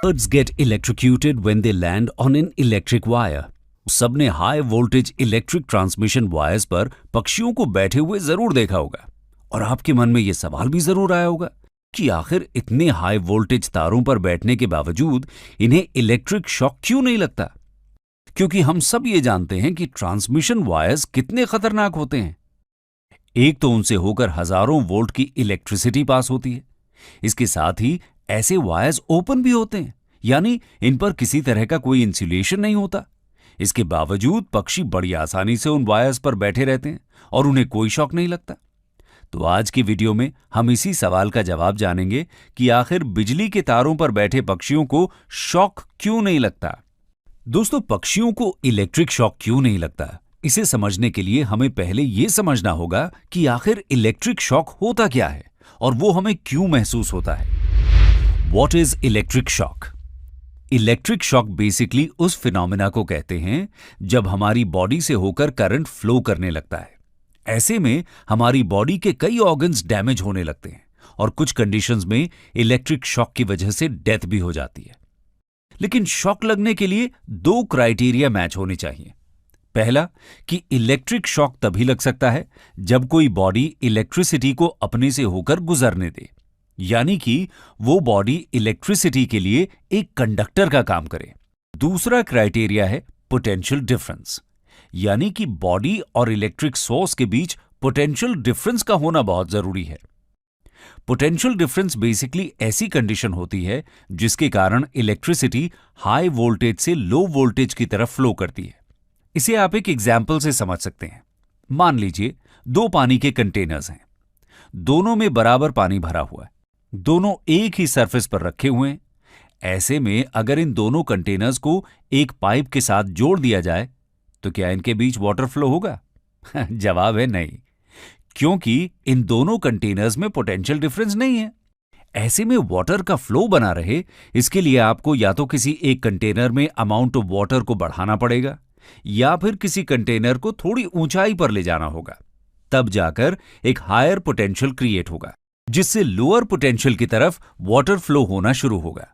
Birds get electrocuted when they land on an electric wire. सबने high voltage electric transmission wires पर पक्षियों को बैठे हुए जरूर देखा होगा और आपके मन में यह सवाल भी जरूर आया होगा कि आखिर इतने हाई वोल्टेज तारों पर बैठने के बावजूद इन्हें इलेक्ट्रिक शॉक क्यों नहीं लगता। क्योंकि हम सब ये जानते हैं कि ट्रांसमिशन वायर्स कितने खतरनाक होते हैं। एक तो उनसे होकर हजारों वोल्ट की इलेक्ट्रिसिटी पास होती है, इसके साथ ही ऐसे वायर्स ओपन भी होते हैं, यानी इन पर किसी तरह का कोई इंसुलेशन नहीं होता। इसके बावजूद पक्षी बड़ी आसानी से उन वायर्स पर बैठे रहते हैं और उन्हें कोई शॉक नहीं लगता। तो आज की वीडियो में हम इसी सवाल का जवाब जानेंगे कि आखिर बिजली के तारों पर बैठे पक्षियों को शॉक क्यों नहीं लगता। दोस्तों, पक्षियों को इलेक्ट्रिक शॉक क्यों नहीं लगता, इसे समझने के लिए हमें पहले यह समझना होगा कि आखिर इलेक्ट्रिक शॉक होता क्या है और वो हमें क्यों महसूस होता है। What is electric shock? Electric shock basically उस फिनोमेना को कहते हैं जब हमारी बॉडी से होकर करंट फ्लो करने लगता है। ऐसे में हमारी बॉडी के कई ऑर्गन्स डैमेज होने लगते हैं और कुछ कंडीशंस में इलेक्ट्रिक शॉक की वजह से डेथ भी हो जाती है। लेकिन शॉक लगने के लिए दो क्राइटेरिया मैच होने चाहिए। पहला कि इलेक्ट्रिक शॉक तभी लग सकता है जब कोई बॉडी इलेक्ट्रिसिटी को अपने से होकर गुजरने दे, यानी कि वो बॉडी इलेक्ट्रिसिटी के लिए एक कंडक्टर का काम करे। दूसरा क्राइटेरिया है पोटेंशियल डिफरेंस, यानी कि बॉडी और इलेक्ट्रिक सोर्स के बीच पोटेंशियल डिफरेंस का होना बहुत जरूरी है। पोटेंशियल डिफरेंस बेसिकली ऐसी कंडीशन होती है जिसके कारण इलेक्ट्रिसिटी हाई वोल्टेज से लो वोल्टेज की तरफ फ्लो करती है। इसे आप एक एग्जाम्पल से समझ सकते हैं। मान लीजिए दो पानी के कंटेनर्स हैं, दोनों में बराबर पानी भरा हुआ है, दोनों एक ही सरफेस पर रखे हुए हैं। ऐसे में अगर इन दोनों कंटेनर्स को एक पाइप के साथ जोड़ दिया जाए तो क्या इनके बीच वाटर फ्लो होगा? जवाब है नहीं, क्योंकि इन दोनों कंटेनर्स में पोटेंशियल डिफरेंस नहीं है। ऐसे में वाटर का फ्लो बना रहे, इसके लिए आपको या तो किसी एक कंटेनर में अमाउंट ऑफ वाटर को बढ़ाना पड़ेगा या फिर किसी कंटेनर को थोड़ी ऊंचाई पर ले जाना होगा। तब जाकर एक हायर पोटेंशियल क्रिएट होगा जिससे लोअर पोटेंशियल की तरफ वाटर फ्लो होना शुरू होगा।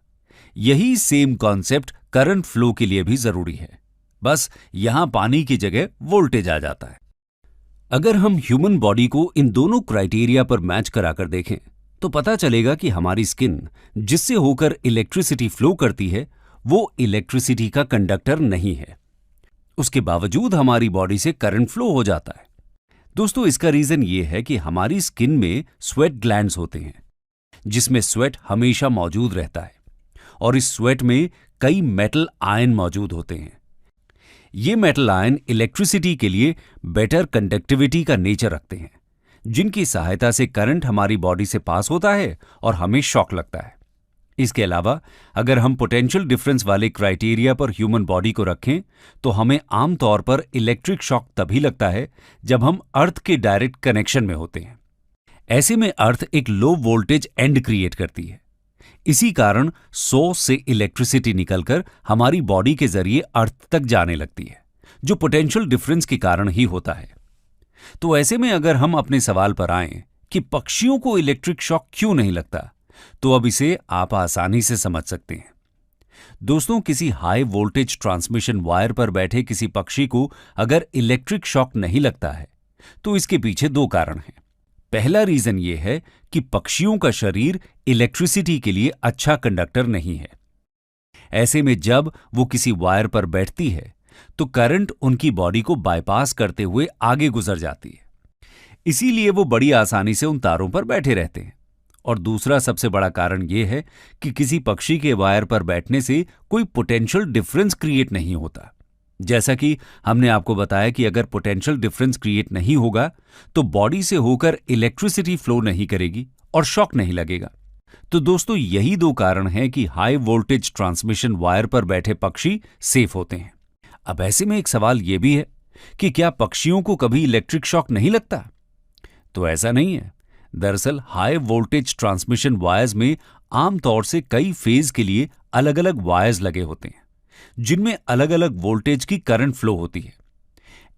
यही सेम कॉन्सेप्ट करंट फ्लो के लिए भी जरूरी है, बस यहां पानी की जगह वोल्टेज आ जाता है। अगर हम ह्यूमन बॉडी को इन दोनों क्राइटेरिया पर मैच कराकर देखें तो पता चलेगा कि हमारी स्किन जिससे होकर इलेक्ट्रिसिटी फ्लो करती है वो इलेक्ट्रिसिटी का कंडक्टर नहीं है। उसके बावजूद हमारी बॉडी से करंट फ्लो हो जाता है। दोस्तों, इसका रीजन ये है कि हमारी स्किन में स्वेट ग्लैंड्स होते हैं जिसमें स्वेट हमेशा मौजूद रहता है और इस स्वेट में कई मेटल आयन मौजूद होते हैं। ये मेटल आयन इलेक्ट्रिसिटी के लिए बेटर कंडक्टिविटी का नेचर रखते हैं, जिनकी सहायता से करंट हमारी बॉडी से पास होता है और हमें शॉक लगता है। इसके अलावा अगर हम पोटेंशियल डिफरेंस वाले क्राइटेरिया पर ह्यूमन बॉडी को रखें तो हमें आमतौर पर इलेक्ट्रिक शॉक तभी लगता है जब हम अर्थ के डायरेक्ट कनेक्शन में होते हैं। ऐसे में अर्थ एक लो वोल्टेज एंड क्रिएट करती है। इसी कारण सोर्स से इलेक्ट्रिसिटी निकलकर हमारी बॉडी के जरिए अर्थ तक जाने लगती है, जो पोटेंशियल डिफरेंस के कारण ही होता है। तो ऐसे में अगर हम अपने सवाल पर आएं कि पक्षियों को इलेक्ट्रिक शॉक क्यों नहीं लगता, तो अब इसे आप आसानी से समझ सकते हैं। दोस्तों, किसी हाई वोल्टेज ट्रांसमिशन वायर पर बैठे किसी पक्षी को अगर इलेक्ट्रिक शॉक नहीं लगता है तो इसके पीछे दो कारण हैं। पहला रीजन यह है कि पक्षियों का शरीर इलेक्ट्रिसिटी के लिए अच्छा कंडक्टर नहीं है। ऐसे में जब वो किसी वायर पर बैठती है तो करंट उनकी बॉडी को बाईपास करते हुए आगे गुजर जाती है, इसीलिए वो बड़ी आसानी से उन तारों पर बैठे रहते हैं। और दूसरा सबसे बड़ा कारण यह है कि किसी पक्षी के वायर पर बैठने से कोई पोटेंशियल डिफरेंस क्रिएट नहीं होता। जैसा कि हमने आपको बताया कि अगर पोटेंशियल डिफरेंस क्रिएट नहीं होगा तो बॉडी से होकर इलेक्ट्रिसिटी फ्लो नहीं करेगी और शॉक नहीं लगेगा। तो दोस्तों, यही दो कारण हैं कि हाई वोल्टेज ट्रांसमिशन वायर पर बैठे पक्षी सेफ होते हैं। अब ऐसे में एक सवाल यह भी है कि क्या पक्षियों को कभी इलेक्ट्रिक शॉक नहीं लगता? तो ऐसा नहीं है। दरअसल हाई वोल्टेज ट्रांसमिशन वायर्स में आमतौर से कई फेज के लिए अलग अलग वायर्स लगे होते हैं जिनमें अलग अलग वोल्टेज की करंट फ्लो होती है।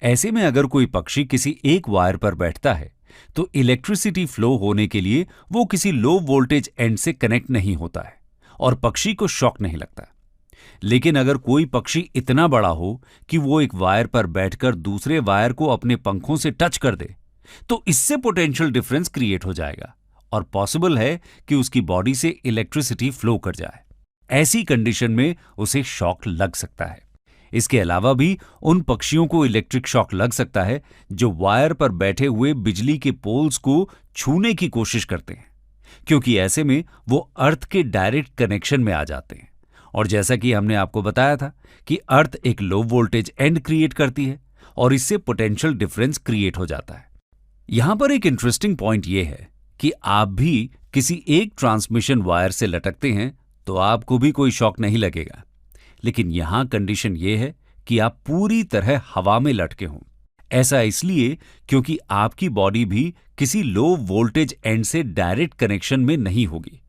ऐसे में अगर कोई पक्षी किसी एक वायर पर बैठता है तो इलेक्ट्रिसिटी फ्लो होने के लिए वो किसी लो वोल्टेज एंड से कनेक्ट नहीं होता है और पक्षी को शॉक नहीं लगता। लेकिन अगर कोई पक्षी इतना बड़ा हो कि वो एक वायर पर बैठकर दूसरे वायर को अपने पंखों से टच कर दे, तो इससे पोटेंशियल डिफरेंस क्रिएट हो जाएगा और पॉसिबल है कि उसकी बॉडी से इलेक्ट्रिसिटी फ्लो कर जाए। ऐसी कंडीशन में उसे शॉक लग सकता है। इसके अलावा भी उन पक्षियों को इलेक्ट्रिक शॉक लग सकता है जो वायर पर बैठे हुए बिजली के पोल्स को छूने की कोशिश करते हैं, क्योंकि ऐसे में वो अर्थ के डायरेक्ट कनेक्शन में आ जाते हैं। और जैसा कि हमने आपको बताया था कि अर्थ एक लो वोल्टेज एंड क्रिएट करती है और इससे पोटेंशियल डिफरेंस क्रिएट हो जाता है। यहां पर एक इंटरेस्टिंग पॉइंट यह है कि आप भी किसी एक ट्रांसमिशन वायर से लटकते हैं तो आपको भी कोई शॉक नहीं लगेगा। लेकिन यहां कंडीशन यह है कि आप पूरी तरह हवा में लटके हों। ऐसा इसलिए क्योंकि आपकी बॉडी भी किसी लो वोल्टेज एंड से डायरेक्ट कनेक्शन में नहीं होगी,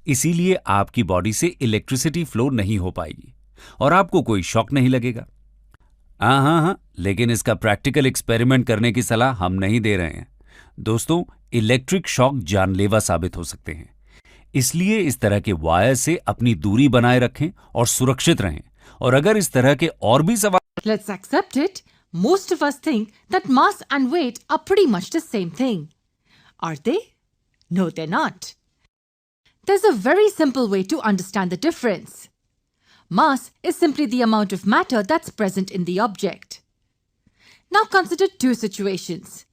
इसीलिए आपकी बॉडी से इलेक्ट्रिसिटी फ्लो नहीं हो पाएगी और आपको कोई शॉक नहीं लगेगा। हाँ, लेकिन इसका प्रैक्टिकल एक्सपेरिमेंट करने की सलाह हम नहीं दे रहे हैं। दोस्तों, इलेक्ट्रिक शॉक जानलेवा साबित हो सकते हैं, इसलिए इस तरह के वायर से अपनी दूरी बनाए रखें और सुरक्षित रहें। और अगर इस तरह के और भी सवाल Let's accept it. Most of us think that mass and weight are pretty much the same thing. Are they? No, they're not. There's a very simple way to understand the difference. Mass is simply the amount of matter that's present in the object. Now consider two situations.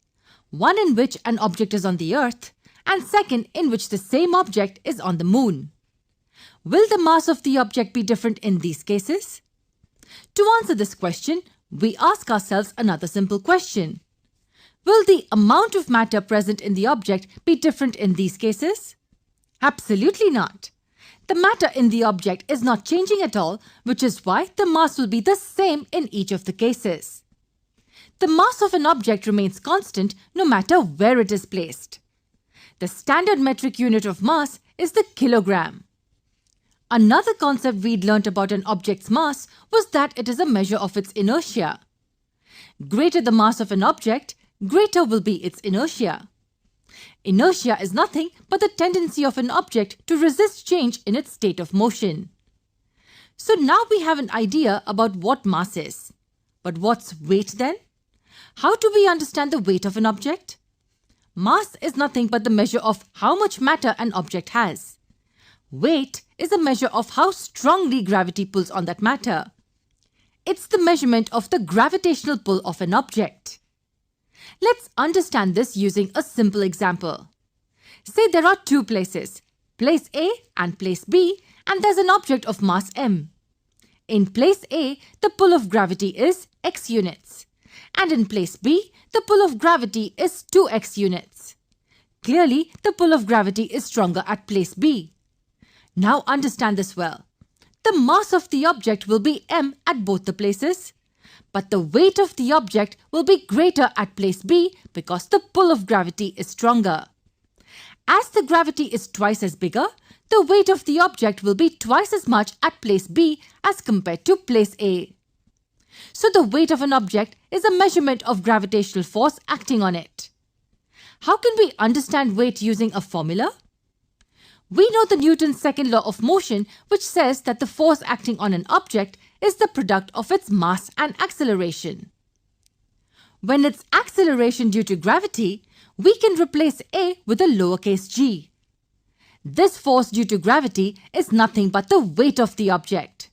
One in which an object is on the earth, and second in which the same object is on the moon. Will the mass of the object be different in these cases? To answer this question, we ask ourselves another simple question. Will the amount of matter present in the object be different in these cases? Absolutely not. The matter in the object is not changing at all, which is why the mass will be the same in each of the cases. The mass of an object remains constant no matter where it is placed. The standard metric unit of mass is the kilogram. Another concept we'd learnt about an object's mass was that it is a measure of its inertia. Greater the mass of an object, greater will be its inertia. Inertia is nothing but the tendency of an object to resist change in its state of motion. So now we have an idea about what mass is. But what's weight then? How do we understand the weight of an object? Mass is nothing but the measure of how much matter an object has. Weight is a measure of how strongly gravity pulls on that matter. It's the measurement of the gravitational pull of an object. Let's understand this using a simple example. Say there are two places, place A and place B, and there's an object of mass m. In place A, the pull of gravity is x units, and in place B, the pull of gravity is 2x units. Clearly, the pull of gravity is stronger at place B. Now understand this well. The mass of the object will be m at both the places, but the weight of the object will be greater at place B because the pull of gravity is stronger. As the gravity is twice as bigger, the weight of the object will be twice as much at place B as compared to place A. So the weight of an object is a measurement of gravitational force acting on it. How can we understand weight using a formula? We know the Newton's second law of motion, which says that the force acting on an object is the product of its mass and acceleration. When it's acceleration due to gravity, we can replace A with a lowercase g. This force due to gravity is nothing but the weight of the object.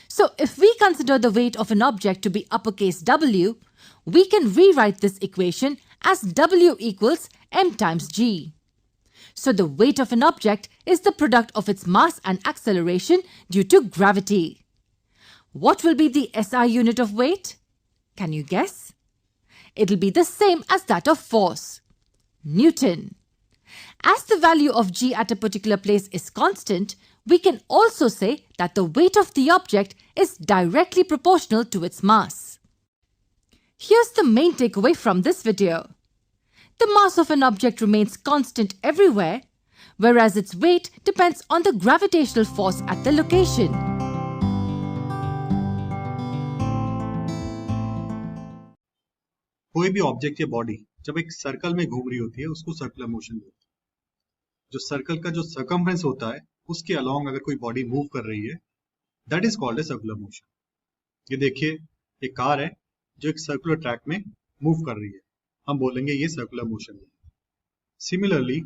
So if we consider the weight of an object to be uppercase W, we can rewrite this equation as W equals m times g. So the weight of an object is the product of its mass and acceleration due to gravity. What will be the SI unit of weight? Can you guess? It'll be the same as that of force, Newton. As the value of g at a particular place is constant, we can also say that the weight of the object is directly proportional to its mass. Here's the main takeaway from this video. The mass of an object remains constant everywhere, whereas its weight depends on the gravitational force at the location. कोई भी object या body जब एक circle में घूम रही होती है उसको सर्कुलर मोशन बोलते हैं। जो सर्कल का जो सर्कमफ्रेंस होता है उसके अलोंग अगर कोई बॉडी मूव कर रही है, that is called a circular motion. ये देखिए, एक कार है जो एक सर्कुलर ट्रैक में मूव कर रही है, हम बोलेंगे ये सर्कुलर मोशन है। सिमिलरली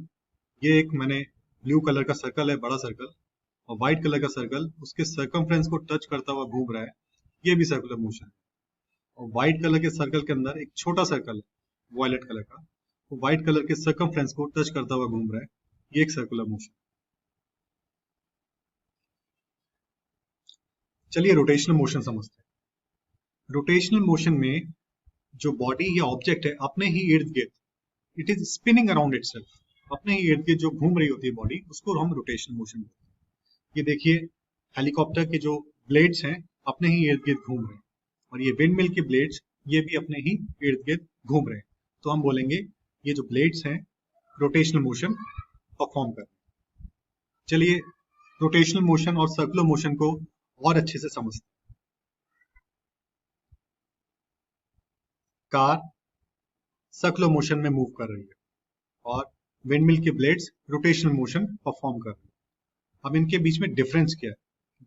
ये एक मैंने ब्लू कलर का सर्कल है, बड़ा सर्कल, और व्हाइट कलर का सर्कल उसके सर्कमफ्रेंस को टच करता हुआ घूम रहा है, ये भी सर्कुलर मोशन है। और व्हाइट कलर के सर्कल के अंदर एक छोटा सर्कल है वायलेट कलर का, वो व्हाइट कलर के सर्कमफ्रेंस को टच करता हुआ घूम रहा है, ये एक सर्कुलर मोशन। चलिए रोटेशनल मोशन समझते हैं। रोटेशनल मोशन में जो बॉडी या ऑब्जेक्ट है अपने ही इर्द गिर्द, it is spinning around itself, अपने ही इर्द गिर्द जो घूम रही होती है बॉडी, उसको हम रोटेशनल मोशन बोलते हैं। ये देखिए, हेलीकॉप्टर के जो ब्लेड्स हैं अपने ही इर्द गिर्द घूम रहे हैं, और ये विंड मिल के ब्लेड्स ये भी अपने ही इर्द गिर्द घूम रहे हैं, तो हम बोलेंगे ये जो ब्लेड्स हैं रोटेशनल मोशन परफॉर्म कर रहे हैं। चलिए रोटेशनल मोशन और सर्कुलर मोशन को और अच्छे से समझते हैं। कार सर्कुलर मोशन में मूव कर रही है और विंडमिल के ब्लेड्स रोटेशनल मोशन परफॉर्म कर रहे हैं। अब इनके बीच में डिफरेंस क्या है,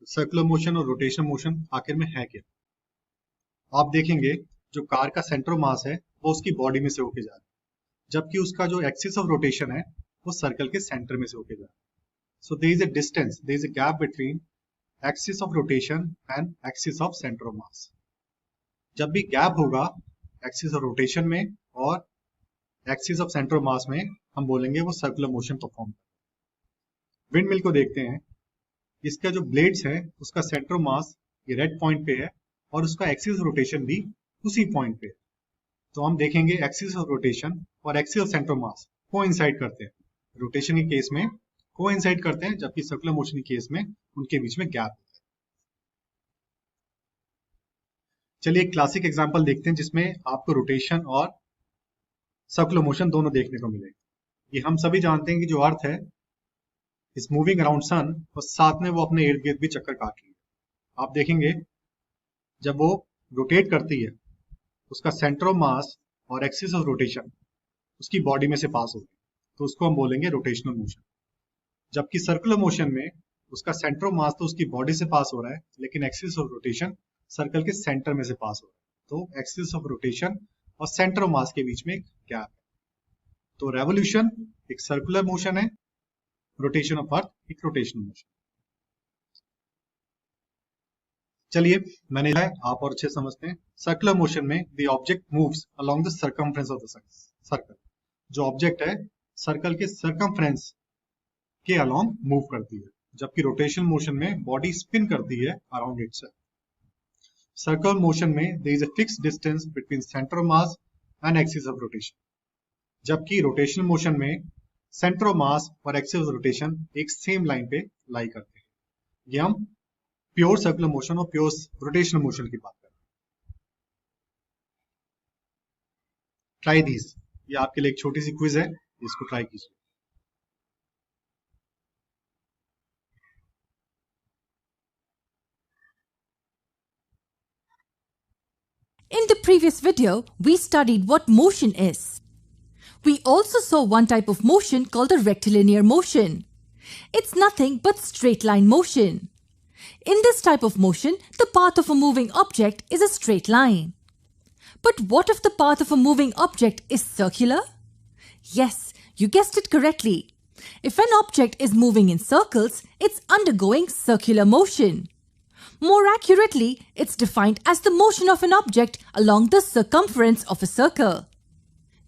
सर्कुलर मोशन और रोटेशनल मोशन आखिर में है क्या? आप देखेंगे जो कार का सेंटर मास है वो उसकी बॉडी में से होके जा रहा है, जबकि उसका जो एक्सिस ऑफ रोटेशन है वो सर्कल के सेंटर में से होके जा रहा है। So there is a distance, there is a gap between axis of rotation and axis of centre of mass. जब भी गैप होगा एक्सिस ऑफ रोटेशन में और axis of centre of mass में, हम बोलेंगे वो सर्कुलर मोशन परफॉर्म कर रहा है। विंड मिल को देखते हैं, इसका जो ब्लेड्स है उसका सेंटर ऑफ मास ये रेड पॉइंट पे है और उसका एक्सिस ऑफ रोटेशन भी उसी पॉइंट पे है। तो हम देखेंगे एक्सिस ऑफ रोटेशन और axis of centre of mass coincide करते हैं, रोटेशन के केस में कोइंसाइड करते हैं, जबकि सर्कुलर मोशन के केस में उनके बीच में गैप होता है। चलिए एक क्लासिक एग्जांपल देखते हैं जिसमें आपको रोटेशन और सर्कुलर मोशन दोनों देखने को मिलेगा। ये हम सभी जानते हैं कि जो अर्थ है इज मूविंग अराउंड सन और साथ में वो अपने इर्द गिर्द भी चक्कर काट रही है। आप देखेंगे जब वो रोटेट करती है उसका सेंटर ऑफ मास और एक्सिस ऑफ रोटेशन उसकी बॉडी में से पास होगी, तो उसको हम बोलेंगे रोटेशनल मोशन। जबकि सर्कुलर मोशन में उसका सेंटर ऑफ मास तो उसकी बॉडी से पास हो रहा है, लेकिन एक्सिस ऑफ रोटेशन सर्कल के सेंटर में से पास हो रहा है, तो एक्सिस ऑफ रोटेशन और सेंटर ऑफ मास के बीच में एक गैप है। तो रेवोल्यूशन एक सर्कुलर मोशन है, रोटेशन ऑफ अर्थ एक रोटेशनल मोशन। चलिए मैंने है, आप और अच्छे समझते हैं। सर्कुलर मोशन में the object moves along the circumference of the circle. जो ऑब्जेक्ट है सर्कल के सर्कमफ्रेंस के अलोंग मूव करती है, जबकि रोटेशनल मोशन में बॉडी स्पिन करती है अराउंड इटसेल्फ। सर्कुलर मोशन में there is a fixed distance between centre of mass and axis of rotation, जबकि रोटेशनल मोशन में सेंटर ऑफ मास और एक्सिस ऑफ रोटेशन एक सेम लाइन पे lie करते हैं। ये हम प्योर सर्कुलर मोशन और प्योर रोटेशनल मोशन की बात कर रहे हैं। ट्राई दिस, ये आपके लिए एक छोटी सी क्विज है, इसको ट्राई कीजिए। In the previous video, we studied what motion is. We also saw one type of motion called the rectilinear motion. It's nothing but straight line motion. In this type of motion, the path of a moving object is a straight line. But what if the path of a moving object is circular? Yes, you guessed it correctly. If an object is moving in circles, it's undergoing circular motion. More accurately, it's defined as the motion of an object along the circumference of a circle.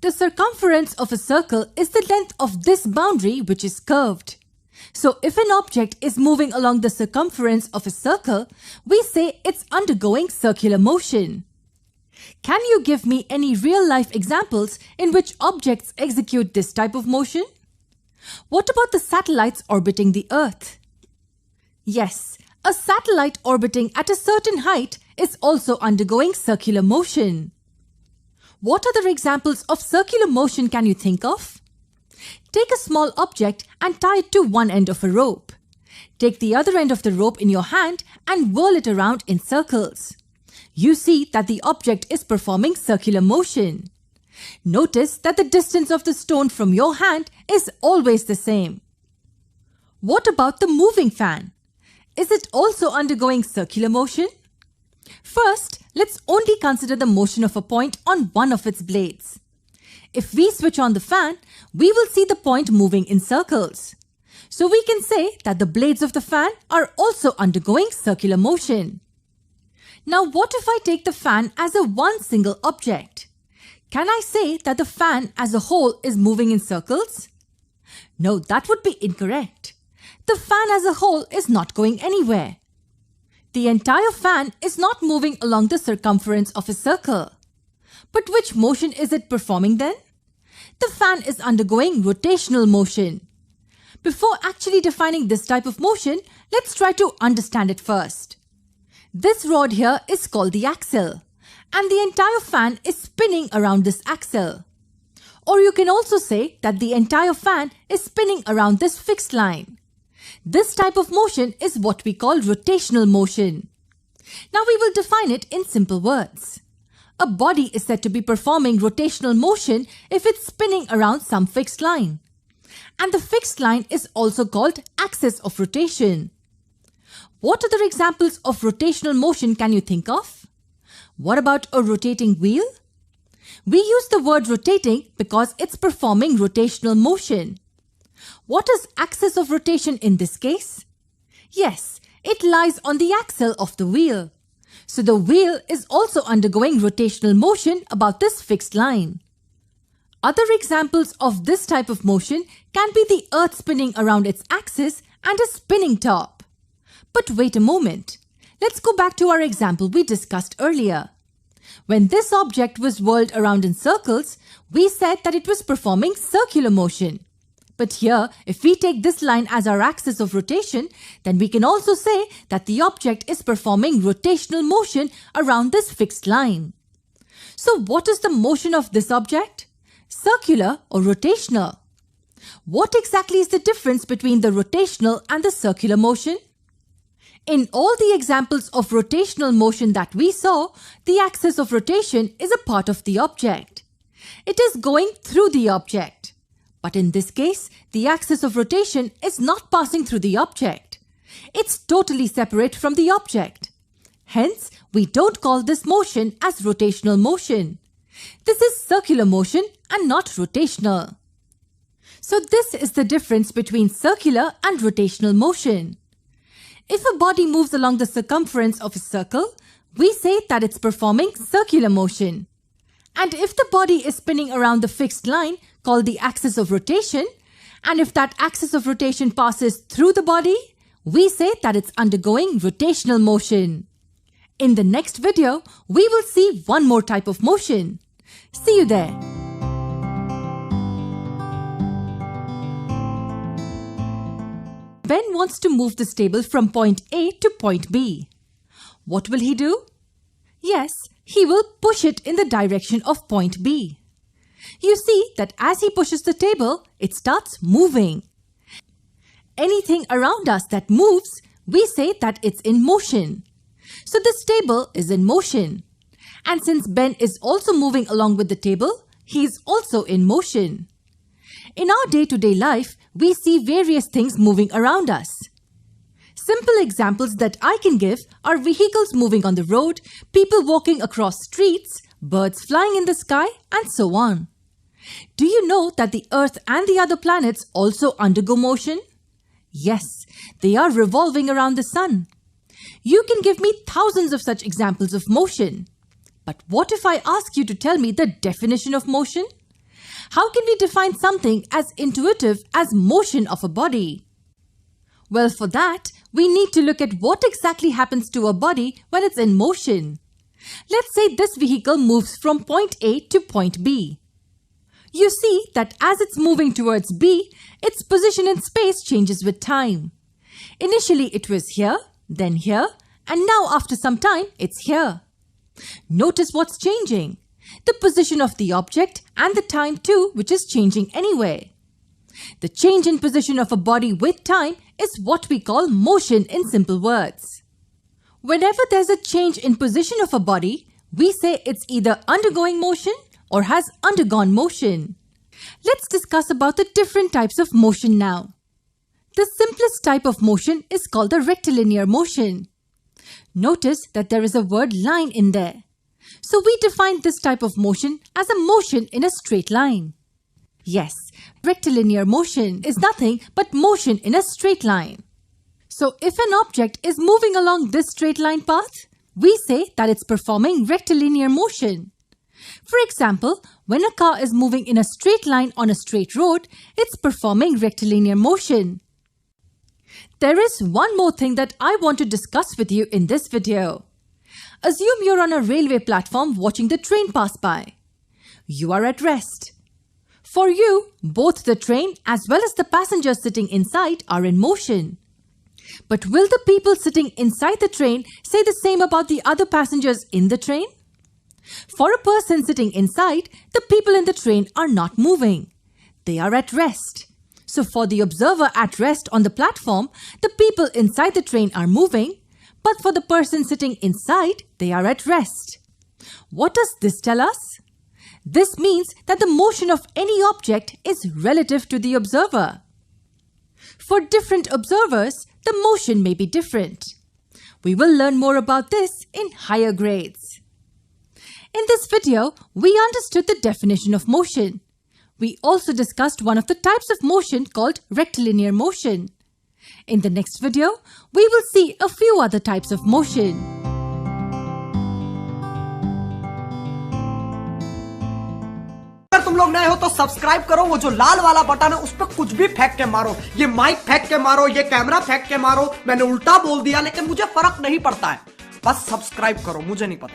The circumference of a circle is the length of this boundary which is curved. So if an object is moving along the circumference of a circle, we say it's undergoing circular motion. Can you give me any real-life examples in which objects execute this type of motion? What about the satellites orbiting the Earth? Yes, a satellite orbiting at a certain height is also undergoing circular motion. What other examples of circular motion can you think of? Take a small object and tie it to one end of a rope. Take the other end of the rope in your hand and whirl it around in circles. You see that the object is performing circular motion. Notice that the distance of the stone from your hand is always the same. What about the moving fan? Is it also undergoing circular motion? First, let's only consider the motion of a point on one of its blades. If we switch on the fan, we will see the point moving in circles. So we can say that the blades of the fan are also undergoing circular motion. Now what if I take the fan as a one single object? Can I say that the fan as a whole is moving in circles? No, that would be incorrect. The fan as a whole is not going anywhere. The entire fan is not moving along the circumference of a circle. But which motion is it performing then? The fan is undergoing rotational motion. Before actually defining this type of motion, let's try to understand it first. This rod here is called the axle, and the entire fan is spinning around this axle. Or you can also say that the entire fan is spinning around this fixed line. This type of motion is what we call rotational motion. Now we will define it in simple words. A body is said to be performing rotational motion if it's spinning around some fixed line. And the fixed line is also called axis of rotation. What other examples of rotational motion can you think of? What about a rotating wheel? We use the word rotating because it's performing rotational motion. What is axis of rotation in this case? Yes, it lies on the axle of the wheel. So the wheel is also undergoing rotational motion about this fixed line. Other examples of this type of motion can be the earth spinning around its axis and a spinning top. But wait a moment. Let's go back to our example we discussed earlier. When this object was whirled around in circles, we said that it was performing circular motion. But here, if we take this line as our axis of rotation, then we can also say that the object is performing rotational motion around this fixed line. So what is the motion of this object? Circular or rotational? What exactly is the difference between the rotational and the circular motion? In all the examples of rotational motion that we saw, the axis of rotation is a part of the object. It is going through the object. But in this case, the axis of rotation is not passing through the object. It's totally separate from the object. Hence, we don't call this motion as rotational motion. This is circular motion and not rotational. So this is the difference between circular and rotational motion. If a body moves along the circumference of a circle, we say that it's performing circular motion. And if the body is spinning around the fixed line called the axis of rotation, and if that axis of rotation passes through the body, we say that it's undergoing rotational motion. In the next video, we will see one more type of motion. See you there. Ben wants to move this table from point A to point B. What will he do? Yes, he will push it in the direction of point B. You see that as he pushes the table, it starts moving. Anything around us that moves, we say that it's in motion. So this table is in motion. And since Ben is also moving along with the table, he is also in motion. In our day-to-day life, we see various things moving around us. Simple examples that I can give are vehicles moving on the road, people walking across streets, birds flying in the sky, and so on. Do you know that the Earth and the other planets also undergo motion? Yes, they are revolving around the sun. You can give me thousands of such examples of motion. But what if I ask you to tell me the definition of motion? How can we define something as intuitive as motion of a body? Well, for that, we need to look at what exactly happens to a body when it's in motion. Let's say this vehicle moves from point A to point B. You see that as it's moving towards B, its position in space changes with time. Initially it was here, then here, and now after some time it's here. Notice what's changing. The position of the object and the time too, which is changing anyway. The change in position of a body with time is what we call motion in simple words. Whenever there's a change in position of a body, we say it's either undergoing motion or has undergone motion. Let's discuss about the different types of motion now. The simplest type of motion is called the rectilinear motion. Notice that there is a word line in there. So we define this type of motion as a motion in a straight line. Yes, rectilinear motion is nothing but motion in a straight line. So if an object is moving along this straight line path, we say that it's performing rectilinear motion. For example, when a car is moving in a straight line on a straight road, it's performing rectilinear motion. There is one more thing that I want to discuss with you in this video. Assume you're on a railway platform watching the train pass by. You are at rest. For you, both the train as well as the passengers sitting inside are in motion. But will the people sitting inside the train say the same about the other passengers in the train? For a person sitting inside, the people in the train are not moving. They are at rest. So for the observer at rest on the platform, the people inside the train are moving, but for the person sitting inside, they are at rest. What does this tell us? This means that the motion of any object is relative to the observer. For different observers, the motion may be different. We will learn more about this in higher grades. In this video, we understood the definition of motion. We also discussed one of the types of motion called rectilinear motion. In the next video, we will see a few other types of motion. अगर तुम लोग नए हो तो subscribe करो, वो जो लाल वाला बटन है उस पर कुछ भी फेंक के मारो, ये माइक फेंक के मारो, ये कैमरा फेंक के मारो, मैंने उल्टा बोल दिया लेकिन मुझे फर्क नहीं पड़ता है, बस सब्सक्राइब करो, मुझे नहीं पता।